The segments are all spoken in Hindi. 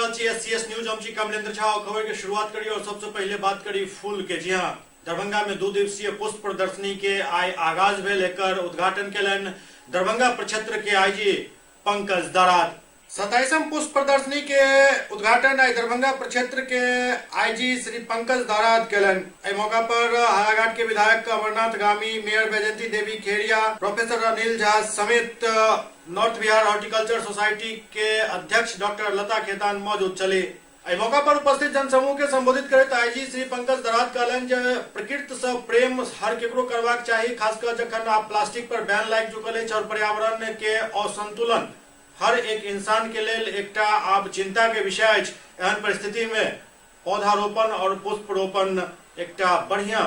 रहल छी एससीएस न्यूज। हम छी कमलेंद्र झा। खबर के शुरुआत करी और सबसे पहले बात करी फूल के। जी हाँ, दरभंगा में 2 दिवसीय पुष्प प्रदर्शनी के आइ आगाज भेल। एकर उद्घाटन केलन दरभंगा प्रक्षेत्र के आईजी पंकज दाराद। 27वीं पुष्प प्रदर्शनी के उद्घाटन आई दरभंगा प्रक्षेत्र के आईजी श्री पंकज दाराद केलन। एहि मौका पर हायाघाट के विधायक अमरनाथ गामी, मेयर बैजंती देवी खेड़िया, प्रोफेसर अनिल झा समेत नॉर्थ बिहार हॉर्टिकल्चर सोसाइटी के अध्यक्ष डॉक्टर लता खेतान मौजूद चले। एहि मौका पर उपस्थित जनसमूह के संबोधित करैत आईजी श्री पंकज दाराद कहलनि जे प्रकृति से प्रेम हर केकरो करबाक चाही, खासकर जखन आब प्लास्टिक पर बैन लागि चुकल अछि और पर्यावरण के असंतुलन हर एक इंसान के लेल एकटा आब चिंता के विषय अछि। एहन परिस्थिति में पौधारोपण और पुष्परोपण एकटा बढ़िया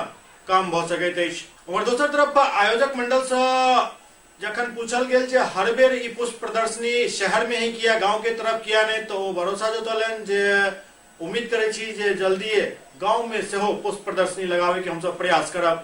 काम भ सकैत अछि। और दोसर तरफ आयोजक मंडल से जखन पूछल गेल जे हर बेर ई पुष्प प्रदर्शनी शहर में ही किया, गांव के तरफ किया नहीं, तो भरोसा जतौलनि जे उम्मीद करै छी जे जल्दी गांव में सेहो पुष्प प्रदर्शनी लगावे के हम सब प्रयास करब।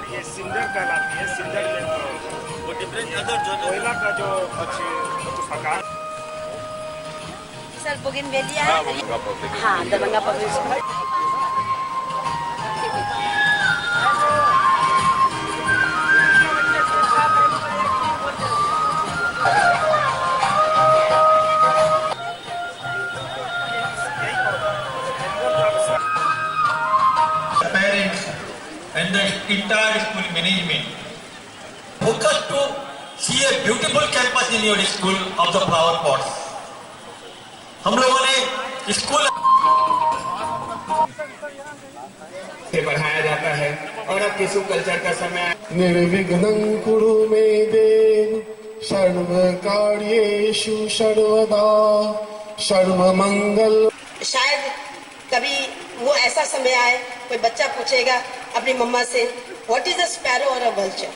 ये सिंदर कहलाती है। सिंदर में वो डिफरेंट अदर जो कोयला का जो प्रकार सर बोगनवेलिया है। हाँ, Darbhanga public school. And the entire school management focus to see a beautiful campus in your school of the flower pots. हम लोगों ने स्कूल से बढ़ाया जाता है और अब टिश्यू कल्चर का समय। निर्विघ्नं कुरु मे देव सर्वकार्येषु सर्वदा सर्वमंगल। शायद कभी वो ऐसा समय आए, कोई बच्चा पूछेगा अपनी मम्मा से व्हाट इज अ स्पैरो और अ वल्चर,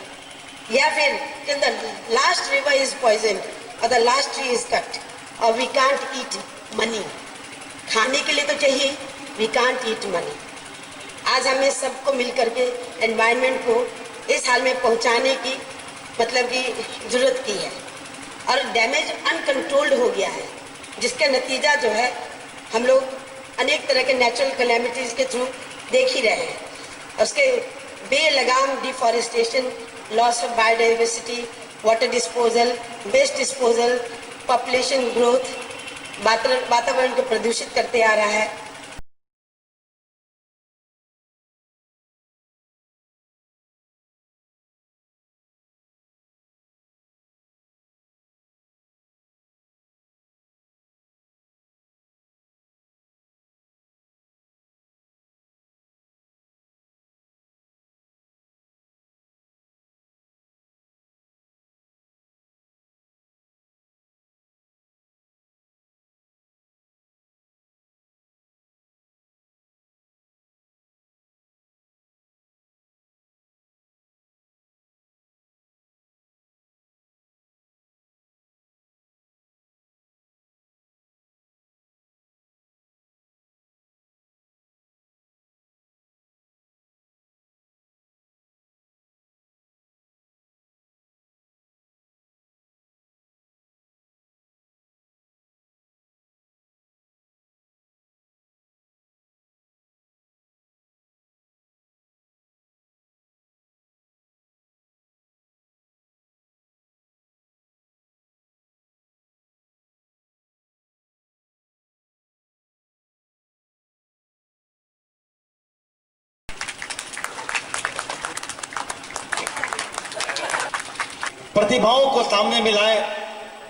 या फिर till the last river is poison और the last tree is cut और वी कांट ईट मनी। खाने के लिए तो चाहिए, वी कांट ईट मनी। आज हमें सबको मिलकर के एनवायरनमेंट को इस हाल में पहुंचाने की मतलब की जरूरत की है और डैमेज अनकंट्रोल्ड हो गया है, जिसका नतीजा जो है हम लोग अनेक तरह के नेचुरल कैलेमिटीज के थ्रू देख ही रहे हैं। उसके बेलगाम deforestation, loss of biodiversity, water disposal, waste disposal, population growth वातावरण को प्रदूषित करते आ रहा है। प्रतिभाओं को सामने मिलाएं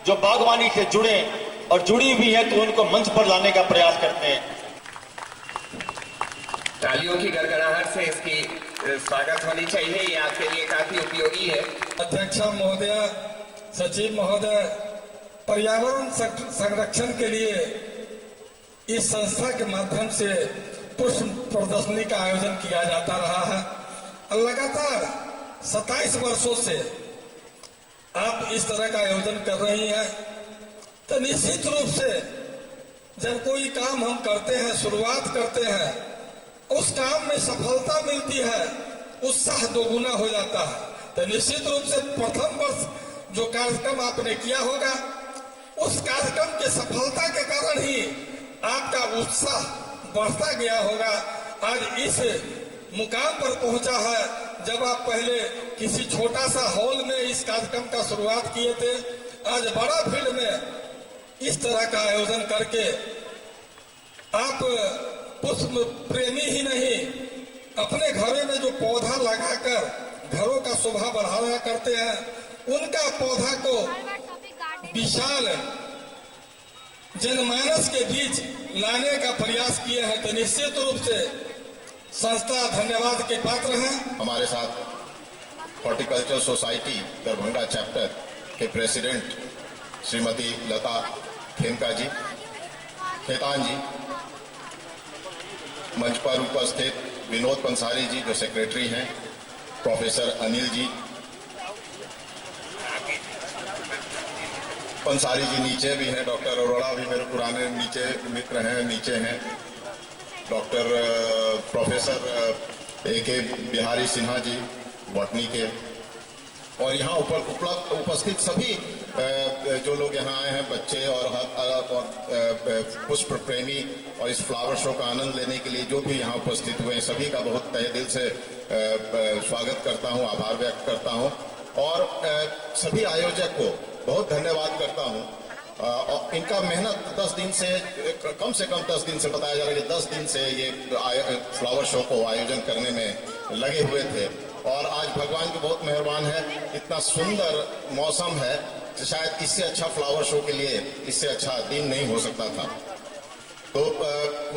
जो बागवानी से जुड़े और जुड़ी हुई है तो उनको मंच पर लाने का प्रयास करते हैं। तालियों की गड़गड़ाहट से इसकी स्वागत होनी चाहिए, ये आपके लिए काफी उपयोगी है। अध्यक्ष महोदय, सचिव महोदय, पर्यावरण संरक्षण के लिए इस संस्था के माध्यम से पुष्प प्रदर्शनी का आयोजन किया जाता रहा है। लगातार 27 वर्षों से आप इस तरह का आयोजन कर रही हैं, तो निश्चित रूप से जब कोई काम हम करते हैं, शुरुआत करते हैं, उस काम में सफलता मिलती है, उत्साह दोगुना हो जाता है। तो निश्चित रूप से प्रथम वर्ष जो कार्यक्रम आपने किया होगा, उस कार्यक्रम के सफलता के कारण ही आपका उत्साह बढ़ता गया होगा। आज इस मुकाम पर पहुंचा है, जब आप पहले किसी छोटा सा हॉल में इस कार्यक्रम का शुरुआत किए थे, आज बड़ा फील्ड में इस तरह का आयोजन करके आप पुष्प प्रेमी ही नहीं, अपने घरों में जो पौधा लगाकर घरों का शोभा बढ़ाया करते हैं, उनका पौधा को विशाल जनमानस के बीच लाने का प्रयास किए हैं। तो निश्चित रूप से संस्था धन्यवाद के पात्र हैं। हमारे साथ हॉर्टिकल्चर सोसाइटी दरभंगा चैप्टर के प्रेसिडेंट श्रीमती लता खेमका जी, खेतान जी, मंच पर उपस्थित विनोद पंसारी जी जो सेक्रेटरी हैं, प्रोफेसर अनिल जी पंसारी जी नीचे भी हैं, डॉक्टर अरोड़ा भी मेरे पुराने नीचे मित्र हैं, नीचे हैं, doctor professor A K. Bihari Sinha ji botany के, और यहाँ उपस्थित सभी जो लोग यहाँ आए हैं, बच्चे और पुष्प प्रेमी, और इस फ्लावर शो का आनंद लेने के लिए जो भी यहाँ उपस्थित हुए हैं, सभी का बहुत तहे दिल से स्वागत करता हूँ, आभार व्यक्त करता हूँ, और सभी आयोजक को बहुत धन्यवाद करता हूँ। और इनका मेहनत 10 दिन से कम 10 दिन से बताया जा रहा है कि 10 दिन से ये फ्लावर शो को आयोजन करने में लगे हुए थे, और आज भगवान को बहुत मेहरबान है, इतना सुंदर मौसम है, शायद इससे अच्छा फ्लावर शो के लिए इससे अच्छा दिन नहीं हो सकता था। तो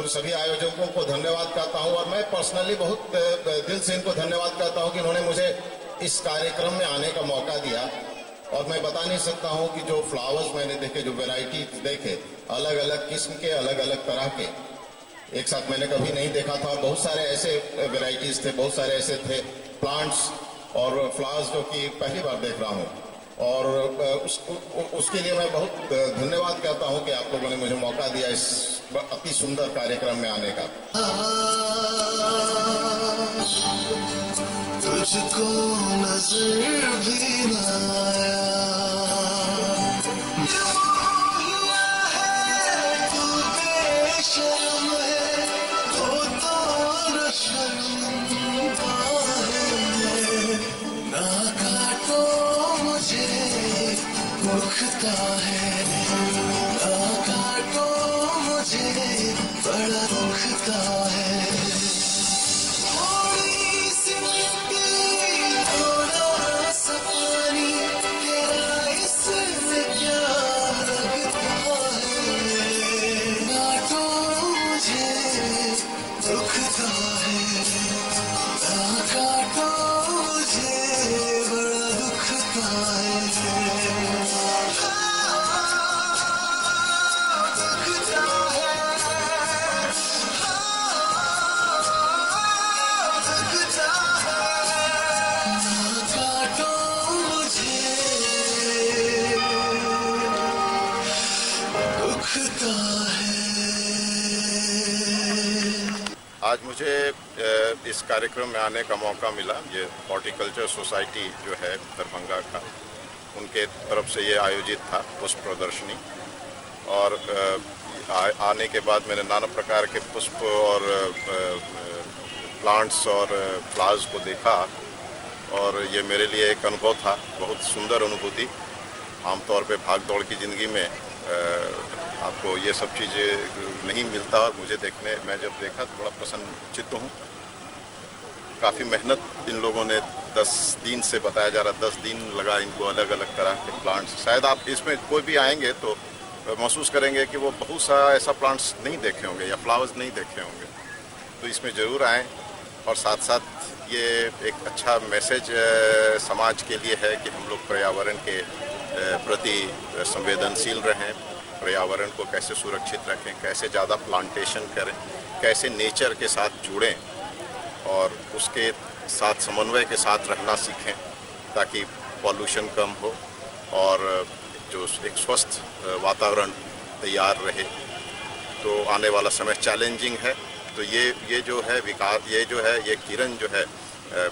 उन सभी आयोजकों को धन्यवाद करता हूँ, और मैं पर्सनली बहुत दिल से इनको धन्यवाद करता हूँ कि उन्होंने मुझे इस कार्यक्रम में आने का मौका दिया। और मैं बता नहीं सकता हूँ कि जो फ्लावर्स मैंने देखे, जो वैरायटी देखे, अलग अलग किस्म के, अलग अलग तरह के, एक साथ मैंने कभी नहीं देखा था। बहुत सारे ऐसे वैरायटीज थे, बहुत सारे ऐसे थे प्लांट्स और फ्लावर्स जो कि पहली बार देख रहा हूँ, और उसके लिए मैं बहुत धन्यवाद करता हूँ कि आप लोगों ने मुझे मौका दिया इस अति सुंदर कार्यक्रम में आने का। तुझको नजर भी न आया, हुआ है तू बेशर्म है, तो न शर्मिंदा है, ना काटो मुझे दुखता है, ना काटो मुझे बड़ा दुखता है। आज मुझे इस कार्यक्रम में आने का मौका मिला। ये हॉर्टिकल्चर सोसाइटी जो है दरभंगा का, उनके तरफ से ये आयोजित था पुष्प प्रदर्शनी, और आने के बाद मैंने नाना प्रकार के पुष्प और प्लांट्स और फ्लावर्स को देखा, और ये मेरे लिए एक अनुभव था, बहुत सुंदर अनुभूति। आमतौर पे भाग दौड़ की ज़िंदगी में आपको ये सब चीज़ें नहीं मिलता, और मुझे मैं जब देखा तो बड़ा प्रसन्नचित्त हूँ। काफ़ी मेहनत इन लोगों ने 10 दिन से बताया जा रहा, 10 दिन लगा इनको अलग अलग तरह के प्लांट्स। शायद आप इसमें कोई भी आएंगे तो महसूस करेंगे कि वो बहुत सारा ऐसा प्लांट्स नहीं देखे होंगे या फ्लावर्स नहीं देखे होंगे, तो इसमें ज़रूर आएँ। और साथ साथ ये एक अच्छा मैसेज समाज के लिए है कि हम लोग पर्यावरण के प्रति संवेदनशील रहें, पर्यावरण को कैसे सुरक्षित रखें, कैसे ज़्यादा प्लांटेशन करें, कैसे नेचर के साथ जुड़ें और उसके साथ समन्वय के साथ रहना सीखें ताकि पॉल्यूशन कम हो और जो एक स्वस्थ वातावरण तैयार रहे। तो आने वाला समय चैलेंजिंग है, तो ये जो है विकास, ये किरण जो है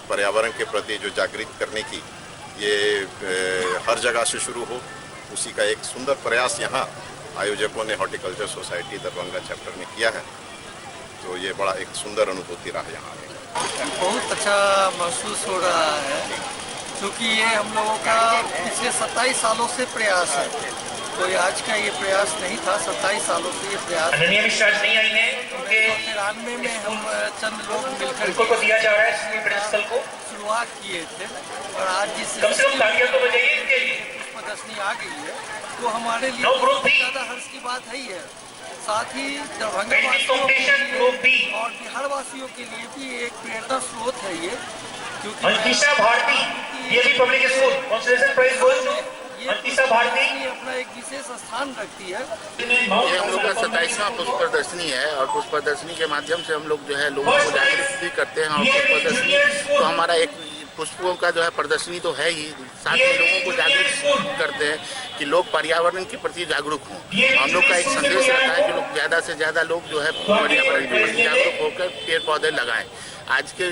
पर्यावरण के प्रति जो जागृत करने की, ये हर जगह से शुरू हो, उसी का एक सुंदर प्रयास यहाँ आयोजकों ने हॉर्टिकल्चर सोसाइटी दरभंगा चैप्टर ने किया है। तो ये बड़ा एक सुंदर अनुभूति रहा यहाँ आने। बहुत अच्छा महसूस हो रहा है क्योंकि ये हम लोगों का पिछले 27 सालों से प्रयास है, कोई आज का ये प्रयास नहीं था, 27 सालों से ये प्रयास। नहीं आई है 93 में हम चंद लोग मिलकर को दिया जा रहा है को शुरुआत किए थे और आज जिस प्रदर्शनी आ गई है तो हमारे लिए बहुत ज़्यादा हर्ष की बात है ही है। साथ ही दरभंगा वासियों के लिए और बिहार वासियों के लिए भी एक प्रेरणा स्रोत है ये, क्योंकि ये अपना एक विशेष स्थान रखती है। ये हम लोग का 27वां पुष्प प्रदर्शनी है और पुष्प प्रदर्शनी के माध्यम से हम लोग जो है लोगों को जागरूक भी करते हैं और पुष्प प्रदर्शनी तो हमारा एक पुष्पों का जो है प्रदर्शनी तो है ही, साथ में लोगों को जागरूक करते हैं कि लोग पर्यावरण के प्रति जागरूक हों। हम लोग का एक संदेश रहता है कि लोग ज़्यादा से ज़्यादा लोग जो है पर्यावरण के प्रति जागरूक होकर पेड़ पौधे लगाएं। आज के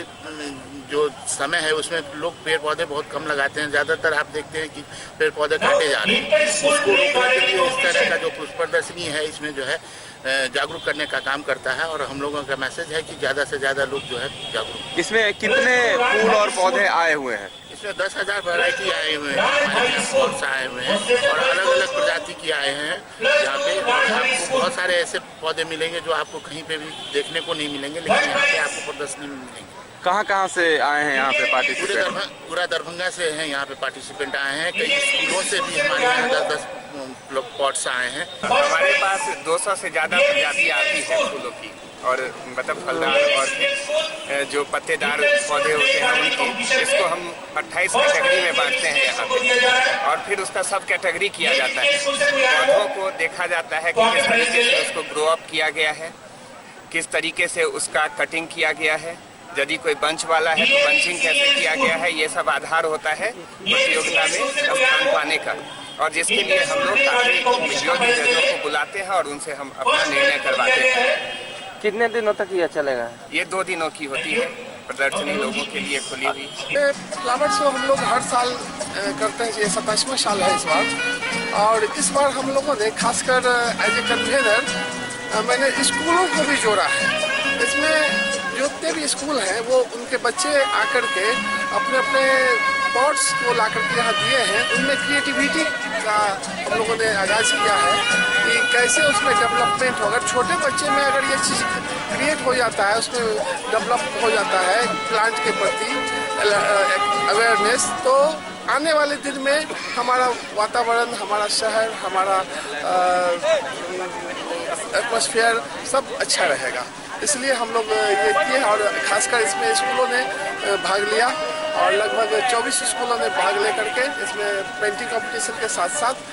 जो समय है उसमें लोग पेड़ पौधे बहुत कम लगाते हैं, ज़्यादातर आप देखते हैं कि पेड़ पौधे काटे जा रहे हैं। उसको रोकने के लिए इस तरह का जो पुष्प प्रदर्शनी है इसमें जो है जागरूक करने का काम करता है और हम लोगों का मैसेज है कि ज़्यादा से ज़्यादा लोग जो है जागरूक। इसमें कितने फूल और पौधे आए हुए हैं? इसमें 10,000 वैरायटी आए हुए हैं, आए हुए हैं और अलग अलग प्रजाति के आए हैं यहाँ पे। आपको बहुत सारे ऐसे पौधे मिलेंगे जो आपको कहीं पे भी देखने को नहीं मिलेंगे, लेकिन यहाँ पे आपको प्रदर्शनी में मिलेंगे। कहाँ से आए हैं यहाँ पे पार्टिसिपेंट? पूरा दरभंगा से हैं यहाँ पे पार्टिसिपेंट आए हैं, कई स्कूलों से भी हमारे यहाँ 10 पॉट्स आए हैं। हमारे पास 200 से ज़्यादा प्रजातियाँ आती है फूलों की और मतलब फलदार और जो पत्तेदार पौधे होते हैं उनकी, इसको हम 28 कैटेगरी में बांटते हैं यहाँ पे और फिर उसका सब कैटेगरी किया जाता है। पौधों को देखा जाता है कि किस तरीके से उसको ग्रो अप किया गया है, किस तरीके से उसका कटिंग किया गया है, यदि कोई बंच वाला है तो बंचिंग कैसे किया गया है, ये सब आधार होता है प्रतियोगिता में स्थान पाने का। और जिसके लिए हम लोग काफी योग्य जजों को बुलाते हैं और उनसे हम अपना निर्णय करवाते हैं। कितने दिनों तक ये चलेगा? ये 2 दिनों की होती है प्रदर्शनी, लोगों के लिए खुली हुई। फ्लावर शो हम लोग हर साल करते हैं, ये 27वां साल है इस बार। और इस बार हम लोगों ने खासकर एज ए कन्वेनर मैंने स्कूलों को भी जोड़ा है। इसमें जितने भी स्कूल हैं वो उनके बच्चे आकर के अपने अपने पॉट्स को ला करके यहाँ दिए हैं। उनमें क्रिएटिविटी का हम लोगों ने आगाज़ किया है कि कैसे उसमें डेवलपमेंट हो। अगर छोटे बच्चे में अगर ये चीज़ क्रिएट हो जाता है, उसमें डेवलप हो जाता है प्लांट के प्रति अवेयरनेस, तो आने वाले दिन में हमारा वातावरण, हमारा शहर, हमारा एटमॉस्फेयर सब अच्छा रहेगा। इसलिए हम लोग ये किए और खासकर इसमें स्कूलों ने भाग लिया और लगभग 24 स्कूलों ने भाग लेकर के इसमें पेंटिंग कंपटीशन के साथ साथ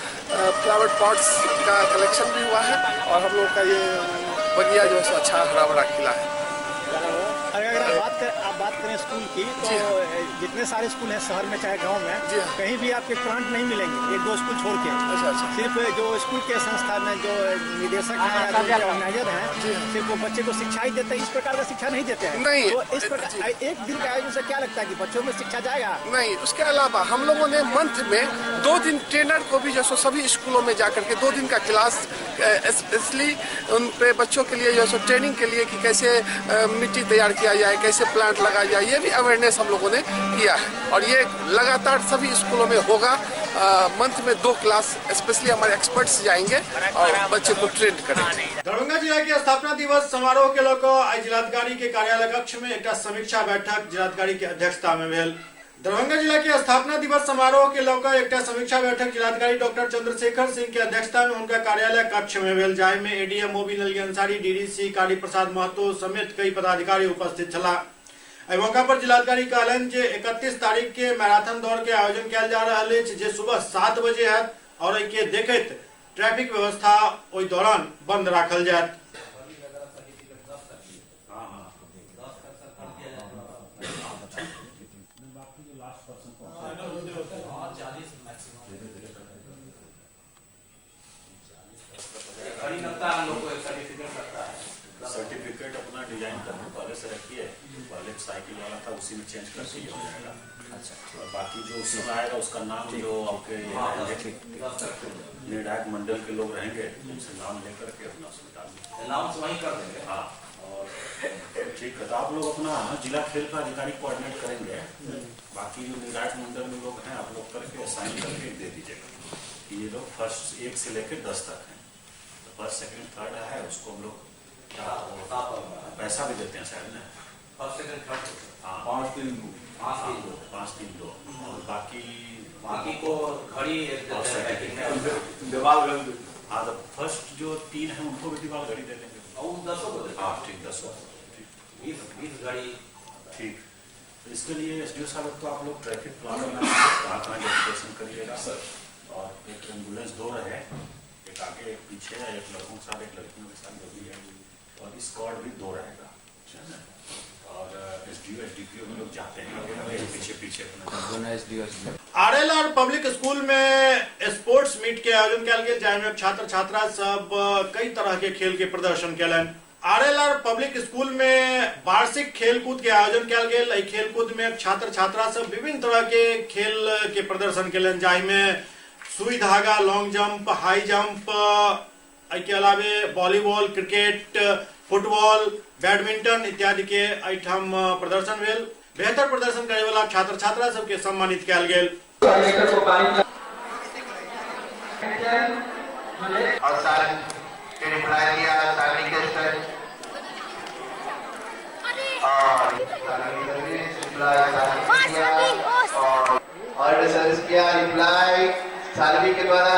फ्लावर पॉट्स का कलेक्शन भी हुआ है और हम लोग का ये बगिया जो है अच्छा हरा भरा खिला है। अगर आप बात करें स्कूल की तो जितने सारे स्कूल हैं शहर में चाहे गांव में, कहीं भी आपके प्लांट नहीं मिलेंगे, 1-2 स्कूल छोड़ के। अच्छा। सिर्फ जो स्कूल के संस्था में जो निदेशक हैं या जो ऑर्गेनाइजर हैं सिर्फ वो बच्चे को शिक्षा ही देते हैं, इस प्रकार का शिक्षा नहीं देते हैं। नहीं, तो इस प्रकार एक दिन के आयोजन से क्या लगता है कि बच्चों में शिक्षा जाएगा? नहीं, उसके अलावा हम लोगों ने मंथ में 2 दिन ट्रेनर को भी जैसे सभी स्कूलों में जाकर के 2 दिन का क्लास स्पेशली उन पे बच्चों के लिए जैसे ट्रेनिंग के लिए कि कैसे मिट्टी तैयार किया जाए, कैसे प्लांट लगाया जाए, ये भी अवेयरनेस हम लोगों ने किया है और ये लगातार सभी स्कूलों में होगा। मंथ में 2 क्लास स्पेशली हमारे एक्सपर्ट्स जाएंगे और बच्चे को ट्रेन करेंगे। दरभंगा जिला के स्थापना दिवस समारोह के लेकर आज जिलाधिकारी के कार्यालय कक्ष में एक समीक्षा बैठक जिलाधिकारी के अध्यक्षता में भेल। दरभंगा जिला के स्थापना दिवस समारोह के लेकर एक समीक्षा बैठक जिलाधिकारी डॉक्टर चंद्रशेखर सिंह के अध्यक्षता में उनका कार्यालय कक्ष में भेल, जाहि में एडीएम मोबिन अली अंसारी, डीडीसी काली प्रसाद महतो समेत कई पदाधिकारी उपस्थित छला। एहि मौका पर जिलाधिकारी कहलनि जे 31 तारीख के मैराथन दौड़ के आयोजन किया जा रहा है जे सुबह 7 बजे है और के देखते ट्रैफिक व्यवस्था ओहि दौरान बंद राखल जायत। सर्टिफिकेट अपना डिजाइन करके पहले से रखिए, पहले साइकिल वाला था उसी में चेंज करके हो जाएगा। अच्छा, बाकी जो उसमें आएगा उसका नाम जो आपके निर्णायक मंडल के लोग रहेंगे उनसे नाम लेकर के अपना अनाउंस वहीं कर देंगे। हाँ, और ठीक है, तो आप लोग अपना जिला खेल का अधिकारी कोऑर्डिनेट करेंगे, बाकी जो निर्णायक मंडल में लोग हैं आप लोग करके साइन करके दे दीजिएगा। ये लोग फर्स्ट 1 से लेकर 10 तक हैं, तो फर्स्ट सेकंड थर्ड है उसको हम लोग पैसा भी देते हैं शायद ना, फर्स्ट सेकंड थर्ड। हाँ, 5-3-2 और बाकी को घड़ी दीवार। हाँ, तो फर्स्ट जो 3 है उनको भी दीवार घड़ी दे देंगे। हाँ ठीक, 10 20 घड़ी ठीक। तो इसके लिए SDO साहब तो आप लोग ट्रैफिक प्लान कहाँ डेडिकेशन करिएगा सर, और एक एम्बुलेंस 2 रहे, एक आगे एक पीछे है, एक लड़कों के साथ एक लड़कियों के साथ जो भी है, और स्क्वाड भी 2 रहेगा। और SDO SDPO में लोग जाते हैं पीछे। RLR पब्लिक स्कूल में स्पोर्ट्स मीट के आयोजन कयल गेल, जाहिमे छात्र छात्रा सब कई तरह के खेल के प्रदर्शन कयलनि। RLR पब्लिक स्कूल में वार्षिक खेल कूद के आयोजन कयल गेल। एहि खेल कूद में छात्र छात्रा सब विभिन्न तरह के खेल के प्रदर्शन कयलनि, जाहिमे सुई धागा, लॉन्ग जंप, हाई जंप, के अलावे वॉलीबॉल, क्रिकेट, फुटबॉल, बैडमिंटन इत्यादि के एहिठाम प्रदर्शन भेल। बेहतर प्रदर्शन करे वाला छात्र छात्रा सबके सम्मानित कयल गेल। सालवी के द्वारा,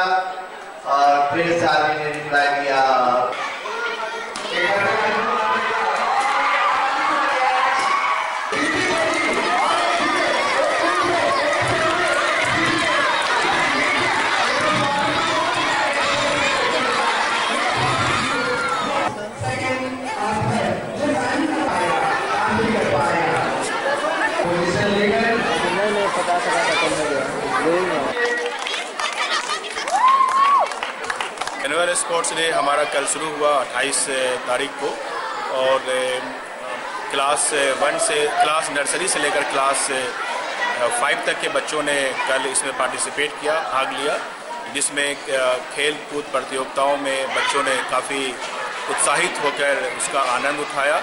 और फिर सालवी ने रिप्लाई किया। एनुअल स्पोर्ट्स डे हमारा कल शुरू हुआ 28 तारीख को, और क्लास 1 से क्लास नर्सरी से लेकर क्लास 5 तक के बच्चों ने कल इसमें पार्टिसिपेट किया, भाग लिया, जिसमें खेल कूद प्रतियोगिताओं में बच्चों ने काफ़ी उत्साहित होकर उसका आनंद उठाया,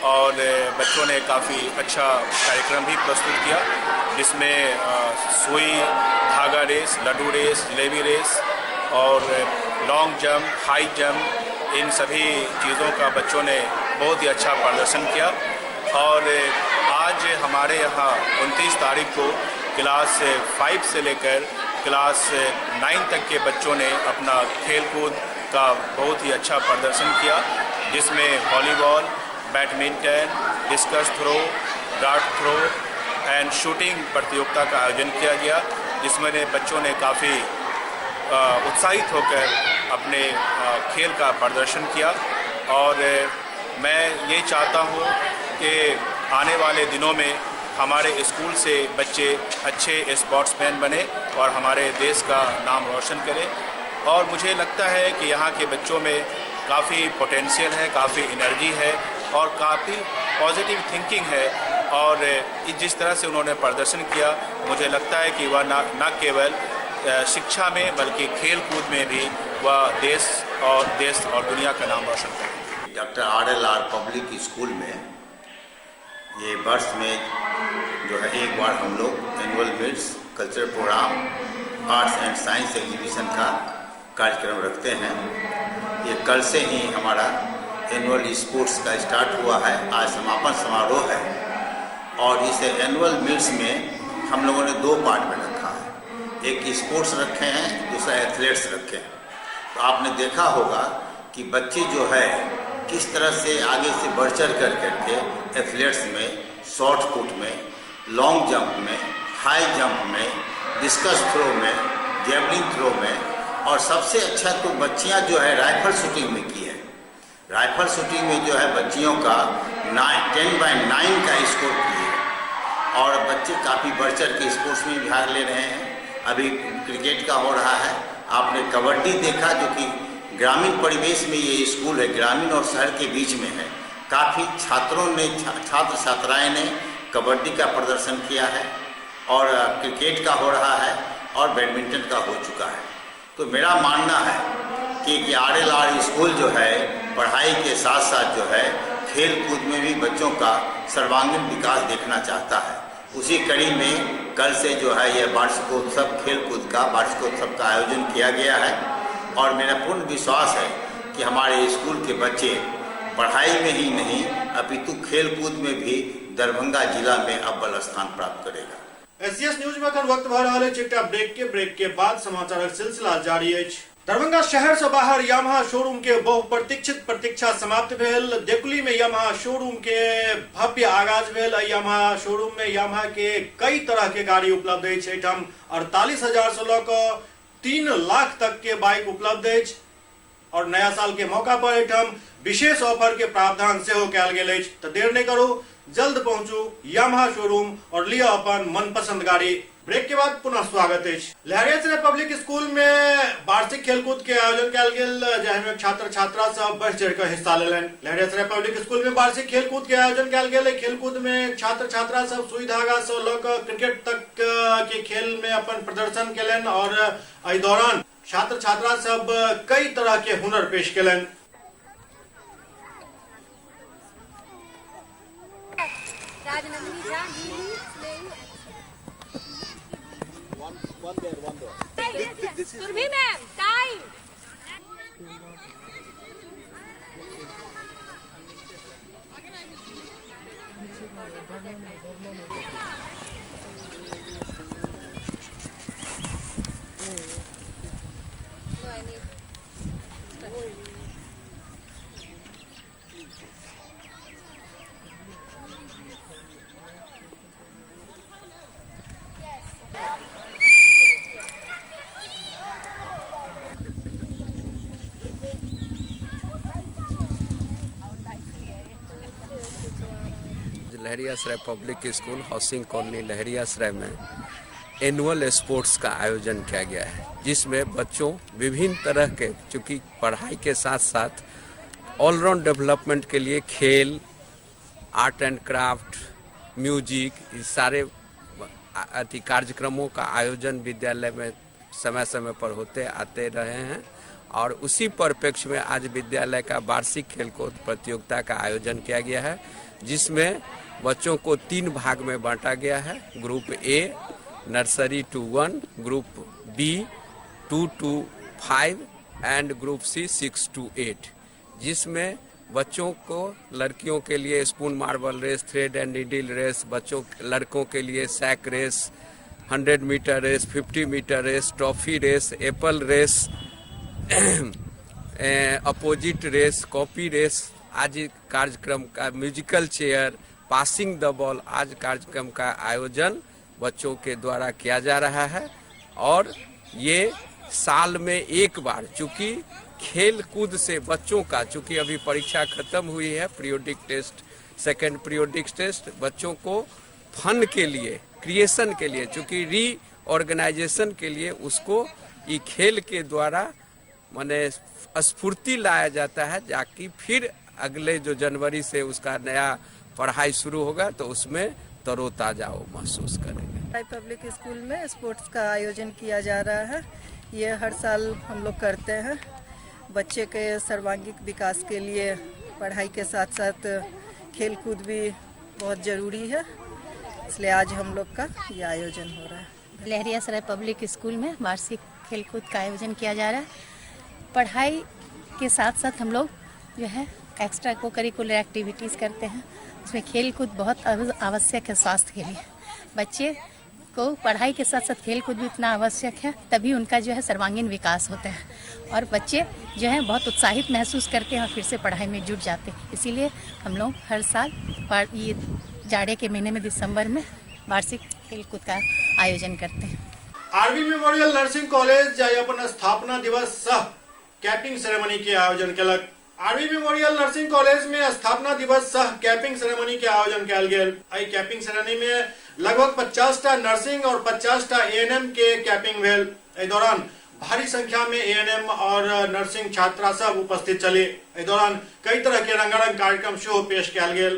और बच्चों ने काफ़ी अच्छा कार्यक्रम भी प्रस्तुत किया, जिसमें सुई धागा race, laddoo race, jalebi race और लॉन्ग जंप, हाई जंप, इन सभी चीज़ों का बच्चों ने बहुत ही अच्छा प्रदर्शन किया। और आज हमारे यहाँ 29 तारीख को क्लास 5 से लेकर क्लास 9 तक के बच्चों ने अपना खेल कूद का बहुत ही अच्छा प्रदर्शन किया, जिसमें volleyball, badminton, discus throw, dart throw and shooting प्रतियोगिता का आयोजन किया गया, जिसमें बच्चों ने काफ़ी उत्साहित होकर अपने खेल का प्रदर्शन किया। और मैं ये चाहता हूँ कि आने वाले दिनों में हमारे स्कूल से बच्चे अच्छे स्पोर्ट्समैन बने और हमारे देश का नाम रोशन करें। और मुझे लगता है कि यहाँ के बच्चों में काफ़ी पोटेंशियल है, काफ़ी एनर्जी है और काफ़ी पॉजिटिव थिंकिंग है, और जिस तरह से उन्होंने प्रदर्शन किया, मुझे लगता है कि वह न केवल शिक्षा में बल्कि खेल कूद में भी वह देश और दुनिया का नाम रोशन करें। डॉक्टर RLR पब्लिक स्कूल में ये वर्ष में जो है एक बार हम लोग annual meets, cultural programme, arts and science exhibition का कार्यक्रम रखते हैं। ये कल से ही हमारा एनुअल स्पोर्ट्स का स्टार्ट हुआ है, आज समापन समारोह है। और इस एनुअल मीट्स में हम लोगों ने 2 पार्ट में रखा है, एक स्पोर्ट्स रखे हैं, दूसरा एथलेट्स रखे हैं। तो आपने देखा होगा कि बच्चे जो है किस तरह से आगे से बढ़ चढ़ कर करके एथलेट्स में, शॉर्ट पुट में, लॉन्ग जंप में, हाई जंप में, डिस्कस थ्रो में, जेवलिन थ्रो में और सबसे अच्छा तो बच्चियां जो है राइफल शूटिंग में की है। राइफल शूटिंग में जो है बच्चियों का 10/9 का स्कोर की है और बच्चे काफ़ी बढ़ चढ़ के स्पोर्ट्स में भाग ले रहे हैं। अभी क्रिकेट का हो रहा है, आपने कबड्डी देखा जो कि ग्रामीण परिवेश में ये स्कूल है, ग्रामीण और शहर के बीच में है। काफ़ी छात्रों ने छात्र छात्राएं ने कबड्डी का प्रदर्शन किया है और क्रिकेट का हो रहा है और बैडमिंटन का हो चुका है। तो मेरा मानना है कि RLR स्कूल जो है पढ़ाई के साथ साथ जो है खेल कूद में भी बच्चों का सर्वांगीण विकास देखना चाहता है। उसी कड़ी में कल से जो है यह वार्षिकोत्सव खेल कूद का वार्षिकोत्सव का आयोजन किया गया है और मेरा पूर्ण विश्वास है कि हमारे स्कूल के बच्चे पढ़ाई में ही नहीं अपितु खेल कूद में भी दरभंगा जिला में अव्वल स्थान प्राप्त करेगा। एससीएस न्यूज में अखन वक्त भर रहा है चिट्टा ब्रेक के बाद समाचार सिलसिला जारी है। दरभंगा शहर से बाहर यामाहा शोरूम के बहुप्रतीक्षित प्रतीक्षा समाप्त भेल। देकुली में यामाहा शोरूम के भव्य आगाज भेल। यामाहा शोरूम में यामाहा के कई तरह के गाड़ी उपलब्ध है। 48,000 से लऽ 3 लाख तक के बाइक उपलब्ध है और नया साल के मौका पर एठम विशेष ऑफर के प्रावधान से हो कैल गेल है। तो देर नहीं करू, जल्द पहुंचू यामाहा शोरूम और लिया अपन मनपसंद गाड़ी। ब्रेक के बाद पुनः स्वागत है। लहरियासराय पब्लिक स्कूल में वार्षिक खेलकूद के आयोजन कैल गेल, जहाँ छात्र छात्रा सब बढ़ चढ़ कर हिस्सा लेलन। लहरियासराय पब्लिक स्कूल में वार्षिक खेलकूद के आयोजन कैल गेल। खेलकूद में छात्र छात्रा सब सुई धागा से लऽ क्रिकेट तक के खेल में अपन प्रदर्शन केलन और एहि दौरान छात्र छात्रा सब कई तरह के हुनर पेश केलन। Surabhi ma'am time. Laheriasarai public school housing colony Laheriasarai में एनुअल स्पोर्ट्स का आयोजन किया गया है, जिसमें बच्चों विभिन्न तरह के, चूँकि पढ़ाई के साथ साथ ऑलराउंड डेवलपमेंट के लिए खेल, आर्ट एंड क्राफ्ट, म्यूजिक, इस सारे कार्यक्रमों का आयोजन विद्यालय में समय समय पर होते आते रहे हैं और उसी परिप्रेक्ष्य में आज विद्यालय का वार्षिक खेलकूद प्रतियोगिता का आयोजन किया गया है, जिसमें बच्चों को 3 भाग में बांटा गया है। Group A nursery to 1, group B 2 to 5 and group C 6 to 8, जिसमें बच्चों को लड़कियों के लिए spoon marble race, thread and needle race, लड़कों के लिए sack race, 100 metre race, 50 metre race, trophy race, apple race, opposite race, copy race, आज कार्यक्रम का musical chair, passing the ball, आज कार्यक्रम का आयोजन बच्चों के द्वारा किया जा रहा है। और ये साल में एक बार, चूँकि खेल कूद से बच्चों का, चूँकि अभी परीक्षा खत्म हुई है, periodic test, second periodic test, बच्चों को फन के लिए, क्रिएशन के लिए, चूँकि रीऑर्गेनाइजेशन के लिए उसको ये खेल के द्वारा माने स्फूर्ति लाया जाता है, ताकि फिर अगले जो जनवरी से उसका नया पढ़ाई शुरू होगा तो उसमें तरोताजा महसूस करेंगे। पब्लिक स्कूल में स्पोर्ट्स का आयोजन किया जा रहा है। ये हर साल हम लोग करते हैं। बच्चे के सर्वांगीण विकास के लिए पढ़ाई के साथ साथ खेल कूद भी बहुत ज़रूरी है, इसलिए आज हम लोग का ये आयोजन हो रहा है। लहरियासराय पब्लिक स्कूल में वार्षिक खेलकूद का आयोजन किया जा रहा है। पढ़ाई के साथ साथ हम लोग जो है एक्स्ट्रा को करिकुलर एक्टिविटीज़ करते हैं, उसमें खेल कूद बहुत आवश्यक है स्वास्थ्य के लिए। बच्चे को पढ़ाई के साथ साथ खेल कूद भी इतना आवश्यक है, तभी उनका जो है सर्वांगीण विकास होता है और बच्चे जो है बहुत उत्साहित महसूस करते हैं और फिर से पढ़ाई में जुट जाते हैं। इसीलिए हम लोग हर साल ये जाड़े के महीने में दिसंबर में वार्षिक खेल कूद का आयोजन करते हैं। आरवी मेमोरियल नर्सिंग कॉलेज अपन स्थापना दिवस सह कैपिंग सेरेमनी के आयोजन केलक। आरवी मेमोरियल नर्सिंग कॉलेज में स्थापना दिवस सह कैपिंग सेरेमनी के आयोजन कयल गेल। एहि कैपिंग सेरेमनी में लगभग 50टा नर्सिंग और 50टा एएनएम के कैपिंग भेल। एहि दौरान भारी संख्या में एएनएम और नर्सिंग छात्रा सब उपस्थित चले। एहि दौरान कई तरह के रंगारंग कार्यक्रम शो पेश कयल गेल।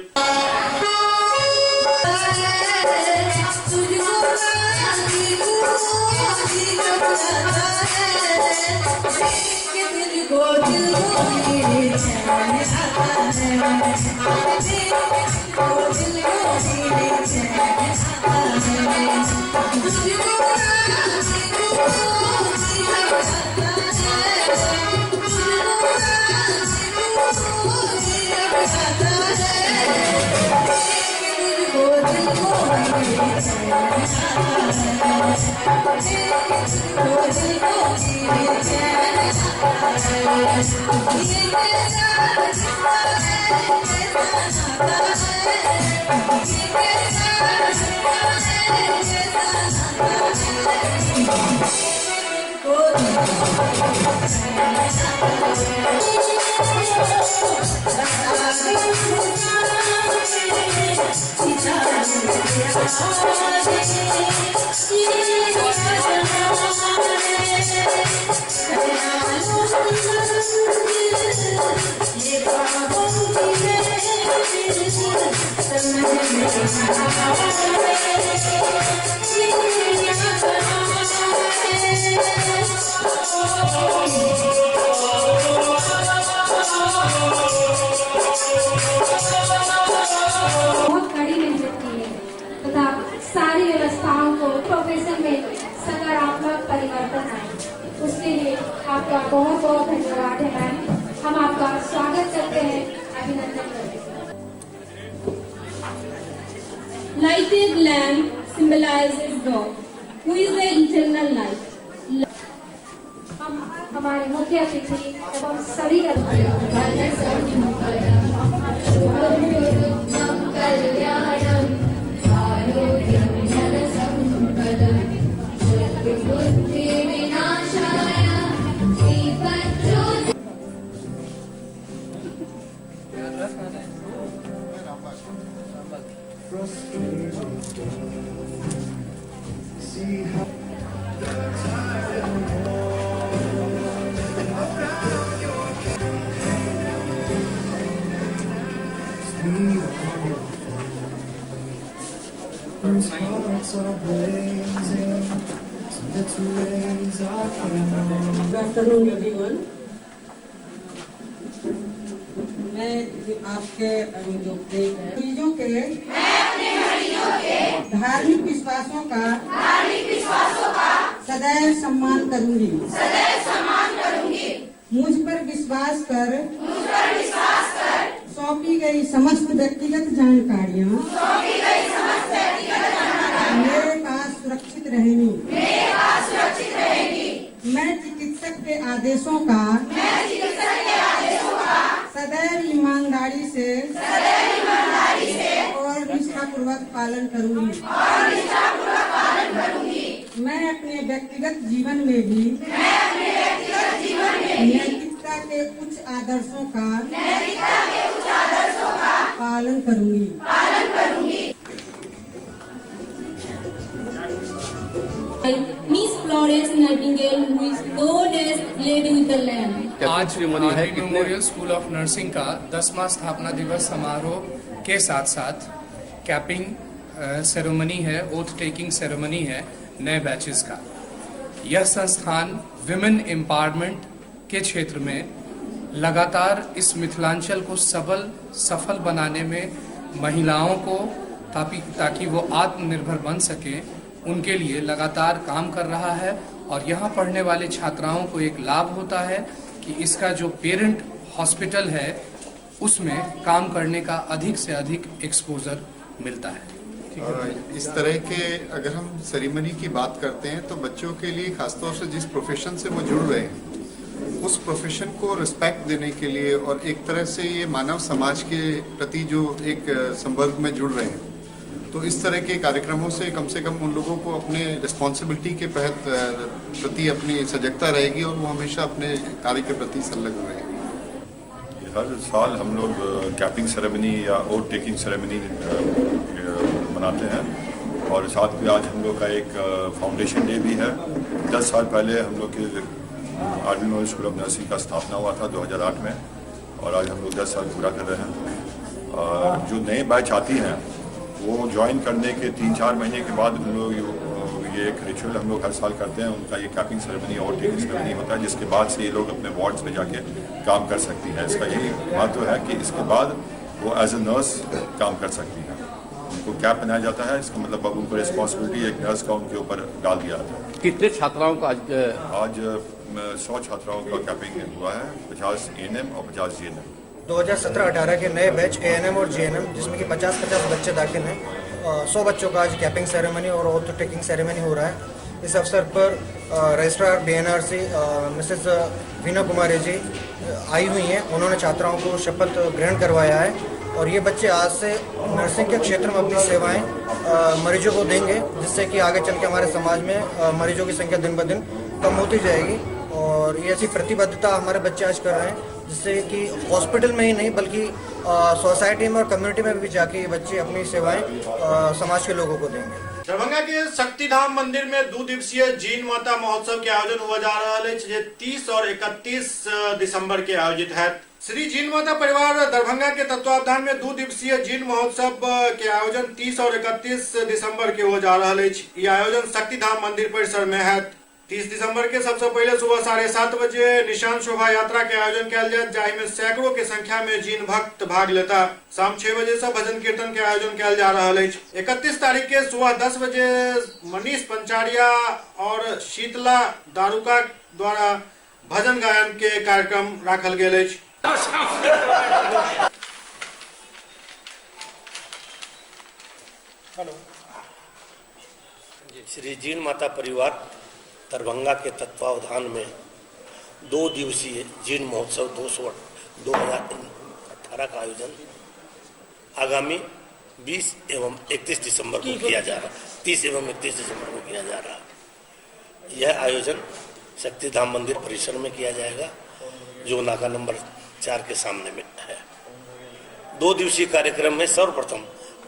बहुत कड़ी मेहनत की है तथा सारी व्यवस्थाओं को प्रोफेशन में सकारात्मक परिवर्तन आए, उसके लिए आपका बहुत बहुत धन्यवाद है मैम। हम आपका स्वागत करते हैं, अभिनंदन करते हैं। Lighted lamp symbolizes God, who is the eternal light. हम हमारे मुख्य अतिथि एवं सभी मैं आपके मरीजों के धार्मिक विश्वासों का सदैव सम्मान करूंगी। मुझ पर विश्वास कर सौंपी गई समस्त व्यक्तिगत जानकारियाँ मेरे पास सुरक्षित रहेंगी। मैं चिकित्सक के आदेशों का सदैव ईमानदारी से और निष्ठापूर्वक पालन करूंगी। मैं अपने व्यक्तिगत जीवन में भी नैतिकता के उच्च आदर्शों का पालन करूंगी। Miss Florence Nightingale, who is known as Lady with the Lamb. आज मेमोरियल स्कूल ऑफ नर्सिंग का 10वां स्थापना दिवस समारोह के साथ साथ कैपिंग सेरेमनी है, ओथ टेकिंग सेरेमनी है नए बैचेस का। यह संस्थान विमेन एम्पावरमेंट के क्षेत्र में लगातार इस मिथिलांचल को सफल बनाने में महिलाओं को ताकि वो आत्मनिर्भर बन सके, उनके लिए लगातार काम कर रहा है। और यहाँ पढ़ने वाले छात्राओं को एक लाभ होता है कि इसका जो पेरेंट हॉस्पिटल है उसमें काम करने का अधिक से अधिक एक्सपोजर मिलता है। इस तरह के अगर हम सेरेमनी की बात करते हैं तो बच्चों के लिए खासतौर से जिस प्रोफेशन से वो जुड़ रहे हैं उस प्रोफेशन को रिस्पेक्ट देने के लिए और एक तरह से ये मानव समाज के प्रति जो एक संबंध में जुड़ रहे हैं, तो तो इस तरह के कार्यक्रमों से कम उन लोगों को अपने रिस्पॉन्सिबिलिटी के प्रति अपनी सजगता रहेगी और वो हमेशा अपने कार्य के प्रति संलग्न रहेंगे। हर साल हम लोग कैपिंग सेरेमनी या ओथ टेकिंग सेरेमनी मनाते हैं और साथ में आज हम लोग का एक फाउंडेशन डे भी है। 10 साल पहले हम लोग के army knowledge school of nursing का स्थापना हुआ था 2008 में और आज हम लोग 10 साल पूरा कर रहे हैं। जो नए बैच आती हैं वो ज्वाइन करने के 3-4 महीने के बाद हम लोग ये एक रिचुअल हम लोग हर साल करते हैं। उनका ये कैपिंग सेरेमनी और टेकिंग सेरेमनी होता है जिसके बाद से ये लोग अपने वार्ड्स में जाके काम कर सकती हैं। इसका यही महत्व है कि इसके बाद वो एज ए नर्स काम कर सकती हैं। उनको कैप पहनाया जाता है, इसका मतलब अब उनको रिस्पॉन्सिबिलिटी एक नर्स का उनके ऊपर डाल दिया जाता है। कितने छात्राओं का आज 100 छात्राओं का कैपिंग हुआ है, 50 ANM और 50 GNM। 2017-18 के नए बैच ANM और GNM जिसमें कि 50-50 बच्चे दाखिल हैं। 100 बच्चों का आज कैपिंग सेरेमनी और ओथ टेकिंग सेरेमनी हो रहा है। इस अवसर पर registrar BNRC Mrs Veena Kumari ji आई हुई हैं। उन्होंने छात्राओं को शपथ ग्रहण करवाया है और ये बच्चे आज से नर्सिंग के क्षेत्र में अपनी सेवाएं मरीजों को देंगे, जिससे कि आगे चल के हमारे समाज में मरीजों की संख्या दिन ब दिन कम होती जाएगी। और ये ऐसी प्रतिबद्धता हमारे बच्चे आज कर रहे हैं जिससे कि हॉस्पिटल में ही नहीं बल्कि सोसाइटी में और कम्युनिटी में भी जाके ये बच्चे अपनी सेवाएं समाज के लोगों को देंगे। दरभंगा के शक्तिधाम मंदिर में 2 दिवसीय जीन माता महोत्सव के आयोजन हुआ जा रहा है, जे 30 और 31 दिसंबर के आयोजित है। श्री जीन माता परिवार दरभंगा के तत्वावधान में 2 दिवसीय जीन महोत्सव के आयोजन 30 और 31 दिसंबर के हो जा रहा है। ये आयोजन शक्तिधाम मंदिर परिसर में है। 30 दिसंबर के सबसे पहले सुबह 7:30 बजे निशान शोभा यात्रा के आयोजन किया जाए, जाहि में सैकड़ों की संख्या में जीन भक्त भाग लेता। शाम 6 बजे से भजन कीर्तन के आयोजन किया जा रहा है। 31 तारीख के सुबह 10 बजे मनीष पंचारिया और शीतला दारुका द्वारा भजन गायन के कार्यक्रम राखल गेल अछि। श्री जीन माता परिवार दरभंगा के तत्वावधान में 2 दिवसीय जीन महोत्सव 2018 का आयोजन आगामी 20 एवं 31 दिसंबर को किया जा रहा है। 30 एवं 31 दिसंबर को किया जा रहा है। यह आयोजन शक्तिधाम मंदिर परिसर में किया जाएगा, जो नाका नंबर 4 के सामने में है। 2 दिवसीय कार्यक्रम में सर्वप्रथम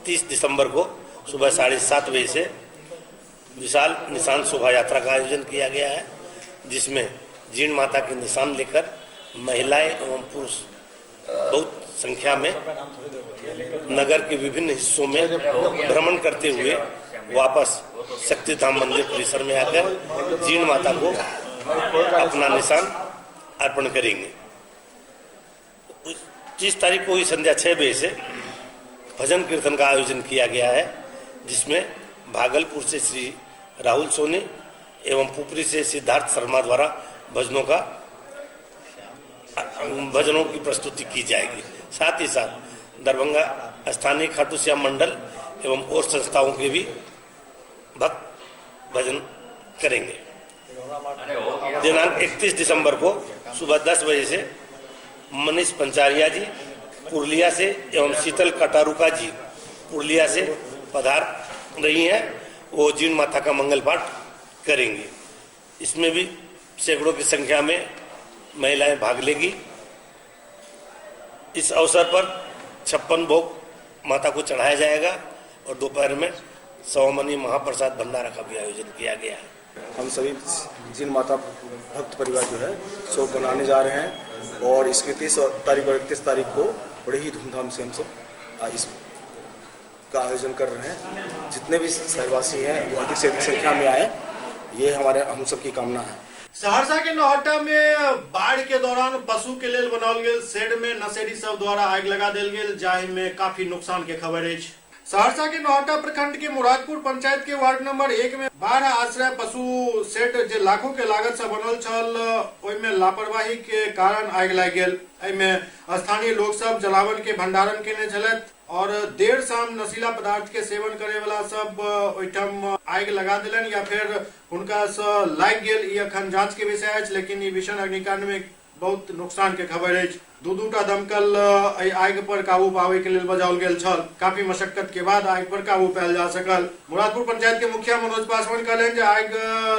30 दिसंबर को सुबह 7:30 बजे से विशाल निशान शोभा यात्रा का आयोजन किया गया है, जिसमें जीन माता के निशान लेकर महिलाएं एवं पुरुष बहुत संख्या में नगर के विभिन्न हिस्सों में भ्रमण करते हुए वापस शक्तिधाम मंदिर परिसर में आकर जीन माता को अपना निशान अर्पण करेंगे। 30 तारीख को ही संध्या 6 बजे से भजन कीर्तन का आयोजन किया गया है, जिसमें भागलपुर से श्री राहुल सोनी एवं पुपरी से सिद्धार्थ शर्मा द्वारा भजनों की प्रस्तुति की जाएगी। साथ ही साथ दरभंगा स्थानीय खाटू श्याम मंडल एवं और संस्थाओं के भी भक्त भजन करेंगे। दिनांक 31 दिसंबर को सुबह 10 बजे से मनीष पंचारिया जी पुरलिया से एवं शीतल कटारुका जी पुरलिया से पधार रही हैं। वो जीन माता का मंगल पाठ करेंगे। इसमें भी सैकड़ों की संख्या में महिलाएं भाग लेगी। इस अवसर पर 56 भोग माता को चढ़ाया जाएगा और दोपहर में 100 मनी महाप्रसाद भंडारा का भी आयोजन किया गया है। हम सभी जीन माता भक्त परिवार जो है सो बनाने जा रहे हैं और इसके 30 तारीख और 31 तारीख को बड़े ही धूमधाम से हम सब इस का आयोजन कर रहे हैं। जितने भी शहरवासी हैं वो अधिक से अधिक संख्या में आए, ये हम सब की कामना है। सहरसा के नौहट्टा में बाढ़ के दौरान पशु के लेल बनाओल गेल शेड में नशेड़ी सब द्वारा आग लगा देल गेल, जाहि में काफी नुकसान के खबर अछि। सहरसा के नौहट्टा प्रखंड के मुरादपुर पंचायत के वार्ड नंबर 1 में बाढ़ आश्रय पशु शेड जे लाखों के लागत से बनल छल, ओहिमे लापरवाही के कारण आग लग गेल। एहिमे स्थानीय लोग सब जलावन के भंडारण केने छलथि और देर शाम नशीला पदार्थ के सेवन करे वाला सब ओहिठाम आग लगा दिलन या फिर हुनका से लाग गेल। ई अखन जांच के विषय अछि, लेकिन ई भीषण अग्निकांड में बहुत नुकसान के खबर अछि। दूटा दमकल आग पर काबू पावे के लिए बजाओल गेल छल। काफी मशक्कत के बाद आग पर काबू पायल जा सकल। मुरादपुर पंचायत के मुखिया मनोज पासवान कहलन जे आग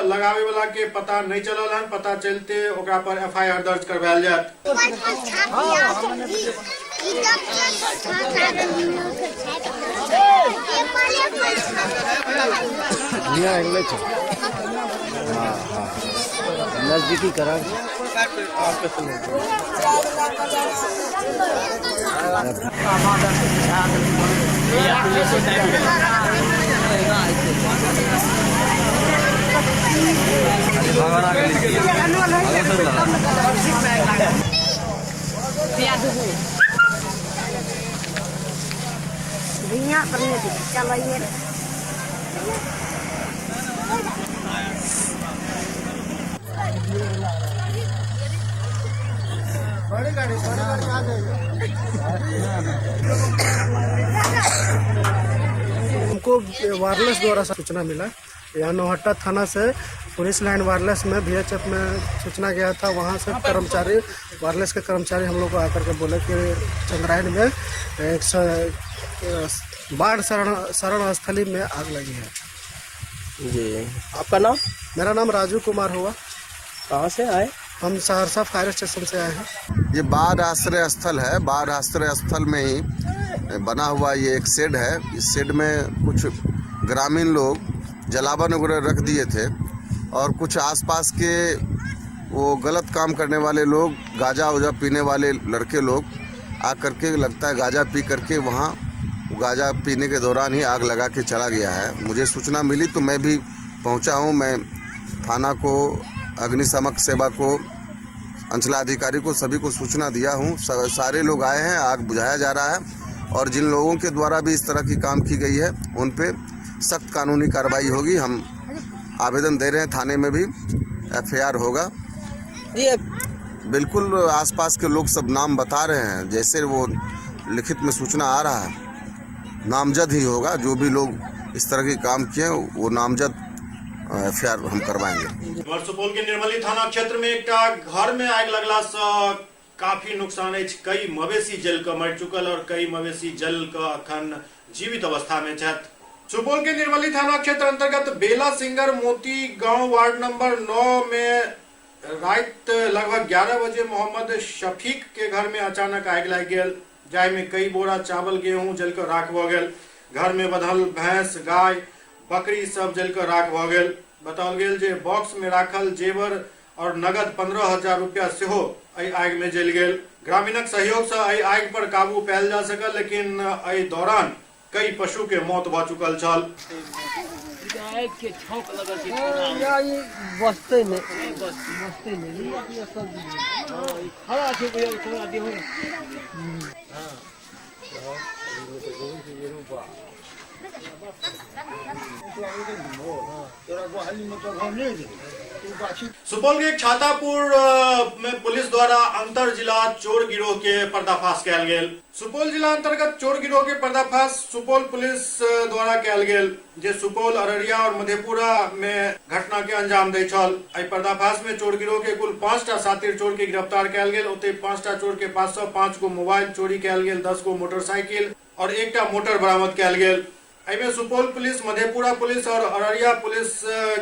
लगावे वाला के पता नहीं चलल हन, पता चलते ओकरा पर FIR दर्ज करवायल जात। नजदीकी करा हमको वायरलेस द्वारा सूचना मिला। यहाँ नौहट्टा थाना से पुलिस लाइन वायरलेस में VHF में सूचना गया था। वहाँ से कर्मचारी वायरलेस के कर्मचारी हम लोग को आकर के बोले कि चंद्रायन में एक बाढ़ शरण स्थली में आग लगी है। जी, आपका नाम? मेरा नाम राजू कुमार हुआ। कहाँ से आए? हम सहरसा फायर स्टेशन से आए हैं। ये बाढ़ आश्रय स्थल है। बाढ़ आश्रय स्थल में ही बना हुआ ये एक शेड है। इस शेड में कुछ ग्रामीण लोग जलावन वगैरह रख दिए थे और कुछ आसपास के वो गलत काम करने वाले लोग, गांजा उजा पीने वाले लड़के लोग आकर के लगता है गांजा पी करके वहाँ गांजा पीने के दौरान ही आग लगा के चला गया है। मुझे सूचना मिली तो मैं भी पहुँचा हूँ। मैं थाना को, अग्निशमन सेवा को, अंचलाधिकारी को, सभी को सूचना दिया हूँ। सारे लोग आए हैं, आग बुझाया जा रहा है और जिन लोगों के द्वारा भी इस तरह की काम की गई है उन पे सख्त कानूनी कार्रवाई होगी। हम आवेदन दे रहे हैं, थाने में भी FIR होगा। ये बिल्कुल आसपास के लोग सब नाम बता रहे हैं, जैसे वो लिखित में सूचना आ रहा है नामजद ही होगा। जो भी लोग इस तरह के काम किए वो नामजद FIR हम करवाएंगे। सुपौल के निर्मली थाना क्षेत्र में एक घर में आग लगला से काफी नुकसान है। कई मवेशी जल कर मर चुकल और कई मवेशी जल कर अखन जीवित अवस्था में छथि। सुपौल के निर्मली थाना क्षेत्र अंतर्गत बेला सिंगर मोती गांव वार्ड नंबर 9 में रात लगभग 11 बजे मोहम्मद शफीक के घर में अचानक आग लग गई, जाय में कई बोरा चावल गेहूं जलकर राख भ गेल। घर में बंधल भैंस, गाय, बकरी सब जलकर राख भ गेल। बताओल गेल जे बॉक्स में राखल जेवर और नगद 15,000 रुपया सेहो एहि आग में जल गेल। ग्रामीणक सहयोग से एहि आग पर काबू पायल जा सकल, लेकिन एहि दौरान कई पशु के मौत भ चुकल छल। सुपौल के छातापुर में पुलिस द्वारा अंतर जिला चोर गिरोह के पर्दाफाश कयल गेल। सुपौल जिला अंतर्गत चोर गिरोह के पर्दाफाश सुपौल पुलिस द्वारा कयल गेल, जे सुपौल, अररिया और मधेपुरा में घटना के अंजाम दै छल। एहि पर्दाफाश में चोर गिरोह के कुल 5टा सातिर चोर के गिरफ्तार कयल गेल। ओते 5टा चोर के पास से 5 गो मोबाइल चोरी कयल गेल, 10 गो मोटरसाइकिल और 1टा मोटर बरामद कयल गेल। एहिमे सुपौल पुलिस, मधेपुरा पुलिस और अररिया पुलिस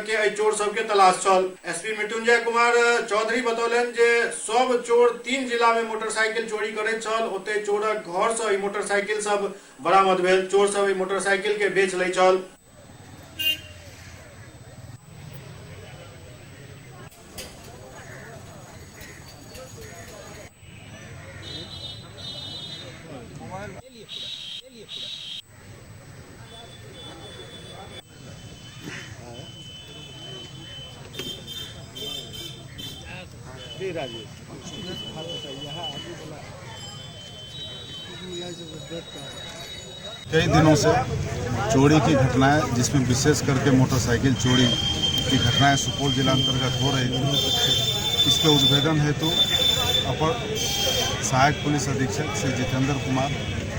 के एहि चोर सब के तलाश छल। SP मृत्युंजय कुमार चौधरी बतौलन जे सब चोर 3 जिला में मोटरसाइकिल चोरी करैत छल। ओते चोरक घर से ई मोटरसाइकिल सब बरामद भेल। चोर सब ई मोटरसाइकिल के बेच लै छल। कई दिनों से चोरी की घटनाएं, जिसमें विशेष करके मोटरसाइकिल चोरी की घटनाएं सुपौल जिला अंतर्गत हो रही थी। इसके उद्भेदन हेतु अपर सहायक पुलिस अधीक्षक श्री जितेंद्र कुमार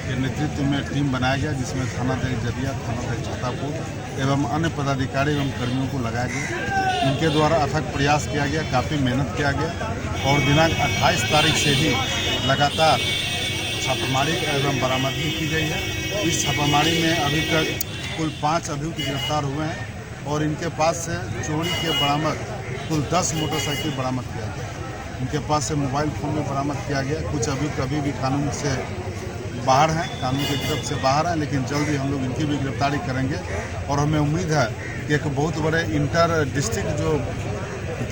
के नेतृत्व में टीम बनाया गया, जिसमें थानाध्यक्ष जदिया, थानाध्यक्ष छातापुर एवं अन्य पदाधिकारी एवं कर्मियों को लगाया गया। इनके द्वारा अथक प्रयास किया गया, काफ़ी मेहनत किया गया और दिनांक 28 तारीख से ही लगातार छापेमारी एवं बरामदगी की गई है। इस छापेमारी में अभी तक कुल 5 अभियुक्त गिरफ्तार हुए हैं और इनके पास से चोरी के बरामद कुल 10 मोटरसाइकिल बरामद किया गया। इनके पास से मोबाइल फ़ोन भी बरामद किया गया। कुछ अभियुक्त अभी भी कानून से बाहर हैं, कानून की गिरफ्त से बाहर हैं, लेकिन जल्द ही हम लोग इनकी भी गिरफ्तारी करेंगे और हमें उम्मीद है कि एक बहुत बड़े इंटर डिस्ट्रिक्ट जो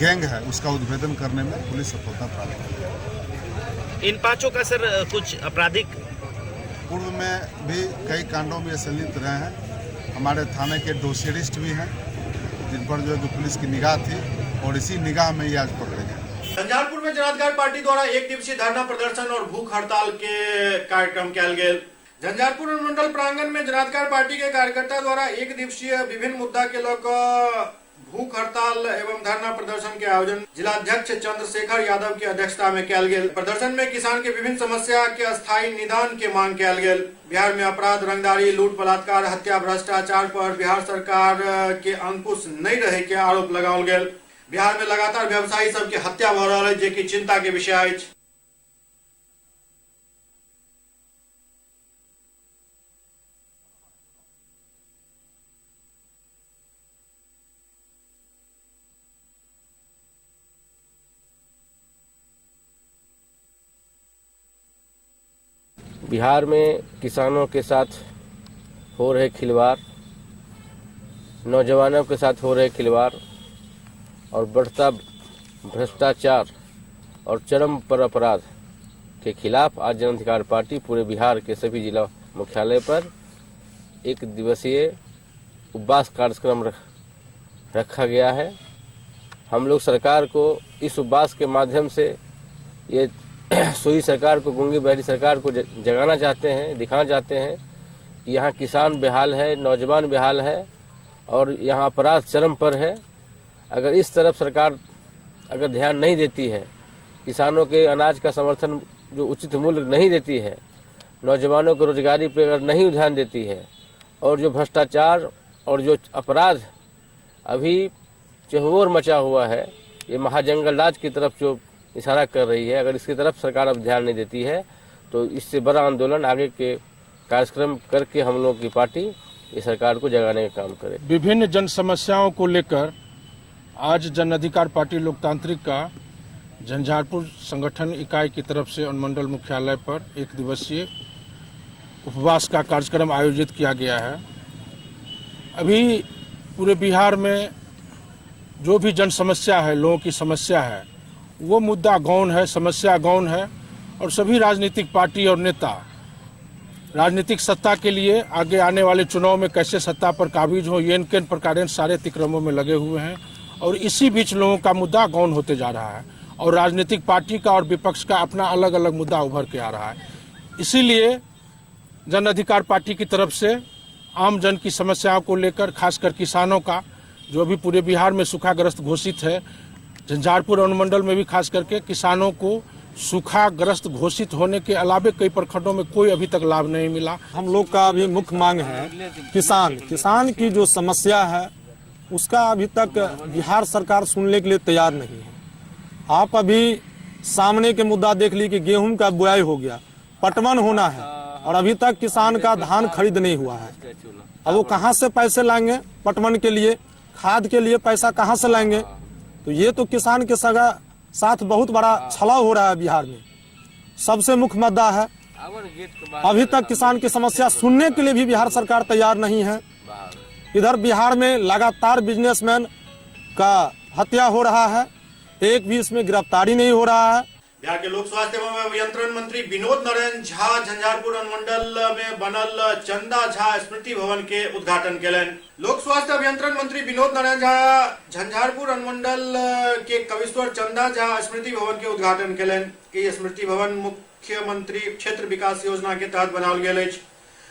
गैंग है उसका उद्भेदन करने में पुलिस सफलता प्राप्त करेगी। इन 5 का सर कुछ आपराधिक पूर्व में भी कई कांडों में संलिप्त रहे हैं। हमारे थाने के डोसियरिस्ट भी हैं जिन पर जो पुलिस की निगाह थी और इसी निगाह में ये आज पकड़े गए। झंझारपुर में जनाधिकार पार्टी द्वारा 1 दिवसीय धरना प्रदर्शन और भूख हड़ताल के कार्यक्रम किया गया। झंझारपुर मंडल प्रांगण में जनाधिकार पार्टी के कार्यकर्ता द्वारा 1 दिवसीय विभिन्न मुद्दा के लेकर भूख हड़ताल एवं धरना प्रदर्शन के आयोजन जिलाध्यक्ष चंद्रशेखर यादव की अध्यक्षता में किया गया। प्रदर्शन में किसान के विभिन्न समस्या के अस्थायी निदान के मांग किया गया। बिहार में अपराध, रंगदारी, लूट, बलात्कार, हत्या, भ्रष्टाचार पर बिहार सरकार के अंकुश नहीं रहे के आरोप लगाओल गया। बिहार में लगातार व्यवसायी सबके हत्या भ रहा है, जे की चिंता के विषय अछि। बिहार में किसानों के साथ हो रहे खिलवाड़, नौजवानों के साथ हो रहे खिलवाड़ और बढ़ता भ्रष्टाचार और चरम पर अपराध के खिलाफ आज जन अधिकार पार्टी पूरे बिहार के सभी जिला मुख्यालय पर 1 दिवसीय उपवास कार्यक्रम रखा गया है। हम लोग सरकार को इस उपवास के माध्यम से ये सोई सरकार को, गूंगी बहरी सरकार को जगाना चाहते हैं, दिखाना चाहते हैं कि यहाँ किसान बेहाल है, नौजवान बेहाल है और यहाँ अपराध चरम पर है। अगर इस तरफ सरकार अगर ध्यान नहीं देती है, किसानों के अनाज का समर्थन जो उचित मूल्य नहीं देती है, नौजवानों को रोजगारी पे अगर नहीं ध्यान देती है और जो भ्रष्टाचार और जो अपराध अभी चहुओर मचा हुआ है, ये महाजंगल राज की तरफ जो इशारा कर रही है, अगर इसकी तरफ सरकार अब ध्यान नहीं देती है तो इससे बड़ा आंदोलन आगे के कार्यक्रम करके हम लोग की पार्टी इस सरकार को जगाने का काम करे। विभिन्न जन समस्याओं को लेकर आज जन अधिकार पार्टी लोकतांत्रिक का झंझारपुर संगठन इकाई की तरफ से अनुमंडल मुख्यालय पर 1 दिवसीय उपवास का कार्यक्रम आयोजित किया गया है। अभी पूरे बिहार में जो भी जन समस्या है, लोगों की समस्या है, वो मुद्दा गौण है, समस्या गौण है और सभी राजनीतिक पार्टी और नेता राजनीतिक सत्ता के लिए आगे आने वाले चुनाव में कैसे सत्ता पर काबिज हो, ये केन प्रकार सारे अतिक्रमों में लगे हुए हैं और इसी बीच लोगों का मुद्दा गौण होते जा रहा है और राजनीतिक पार्टी का और विपक्ष का अपना अलग अलग मुद्दा उभर के आ रहा है। इसीलिए जन अधिकार पार्टी की तरफ से आम जन की समस्याओं को लेकर, खासकर किसानों का जो भी पूरे बिहार में सूखाग्रस्त घोषित है, झंझारपुर अनुमंडल में भी खास करके किसानों को सूखाग्रस्त घोषित होने के अलावे कई प्रखंडों में कोई अभी तक लाभ नहीं मिला। हम लोग का अभी मुख्य मांग है किसान की जो समस्या है उसका अभी तक बिहार सरकार सुनने के लिए तैयार नहीं है। आप अभी सामने के मुद्दा देख ली कि गेहूं का बुआई हो गया, पटवन होना है और अभी तक किसान का धान खरीद नहीं हुआ है। अब वो कहाँ से पैसे लाएंगे पटवन के लिए, खाद के लिए पैसा कहाँ से लाएंगे? तो ये तो किसान के साथ बहुत बड़ा छलाव हो रहा है बिहार में। सबसे मुख्य मुद्दा है, अभी तक किसान की समस्या सुनने के लिए भी बिहार सरकार तैयार नहीं है। इधर बिहार में लगातार बिजनेसमैन का हत्या हो रहा है, एक भी इसमें गिरफ्तारी नहीं हो रहा है। बिहार के लोक स्वास्थ्य एवं अभियंत्रण मंत्री विनोद नारायण झा झंझारपुर अनुमंडल में बनल चंदा झा स्मृति भवन के उद्घाटन केलन। लोक स्वास्थ्य अभियंत्रण मंत्री विनोद नारायण झा झंझारपुर अनुमंडल के कविश्वर चंदा झा स्मृति भवन के उद्घाटन केलन। ये स्मृति भवन मुख्यमंत्री क्षेत्र विकास योजना के तहत बनाओल गेल अछि।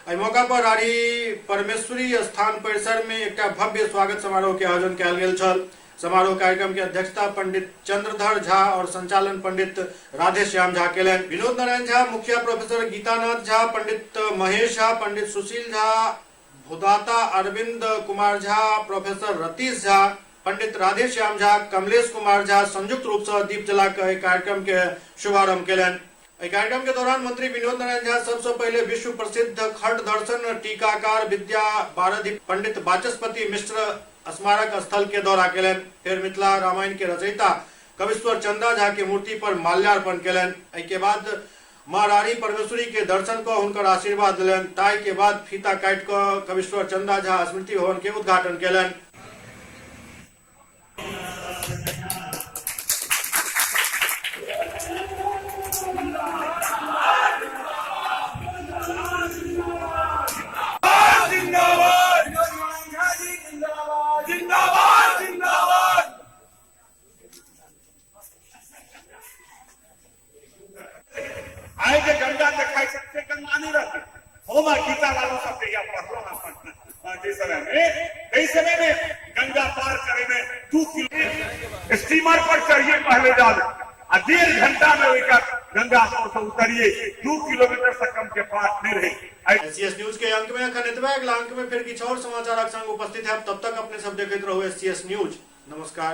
एहि मौका पर रानी परमेश्वरी स्थान परिसर में एक भव्य स्वागत समारोह के आयोजन कयल गेल छल। समारोह कार्यक्रम की अध्यक्षता पंडित चंद्रधर झा और संचालन पंडित राधेश्याम झा केलन। विनोद नारायण झा, मुखिया प्रोफेसर गीतानाथ झा, पंडित महेश झा, पंडित सुशील झा, भूदाता अरविंद कुमार झा, प्रोफेसर रतीश झा, पंडित राधेश्याम झा, कमलेश कुमार झा संयुक्त रूप से दीप जलाकर कार्यक्रम के शुभारंभ केलन। कार्यक्रम के दौरान मंत्री विनोद नारायण झा सबसे पहले विश्व प्रसिद्ध खड़ दर्शन टीकाकार विद्या बारदीप पंडित वाचस्पति मिश्र स्मारक स्थल के दौरा केलन। फिर मिथिला रामायण के रचयिता कविश्वर चंदा झा के मूर्ति पर माल्यार्पण केलन। के बाद मां रानी परमेश्वरी के दर्शन को उनकर आशीर्वाद दिलन। ताई के बाद फीता काट कर कविश्वर चंदा झा स्मृति भवन के उद्घाटन केलन। आए के गंगा दिखाई सकते गंगा नहीं रहते होमा गीता वालों सब या पढ़ो कई समय में गंगा पार करे में 2 किलोमीटर स्टीमर पर चढ़िए पहले जाल 1.5 घंटा में गंगा से उतरिए 2 किलोमीटर से कम के पास नहीं रहे। SCS न्यूज के अंक में अगला अंक में फिर कुछ और समाचार संग उपस्थित है। तब तक अपने सब देखते रहो SCS न्यूज। नमस्कार।